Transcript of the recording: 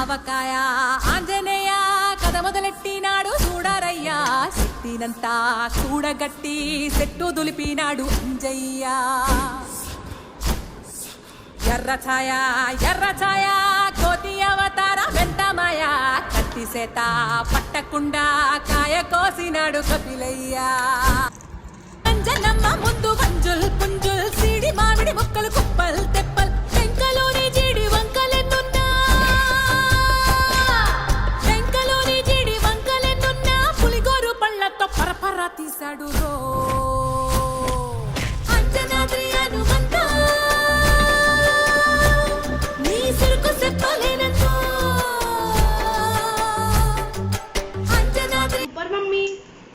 ఆవకాయ ఆంజనేయ కథ మొదలెట్టినాడు చూడారయ్యా శక్తినంతా కూడగట్టి చెట్టు దులిపినాడు అంజయ్య ఎర్ర ఛాయ కోతి అవతార వెంటమాయ కత్తి సేత పట్టకుండా కాయ కోసినాడు కపిలయ్యా అంజనమ్మ ముందు వంజుల్ పుంజుల్ సిడి మామిడి ముక్కలు కుప్పల్ తెప్పల్ టెంకలోని జీడి వంకలెన్నున్నా పులిగోరు పళ్ళతో పరపర తీశాడు రో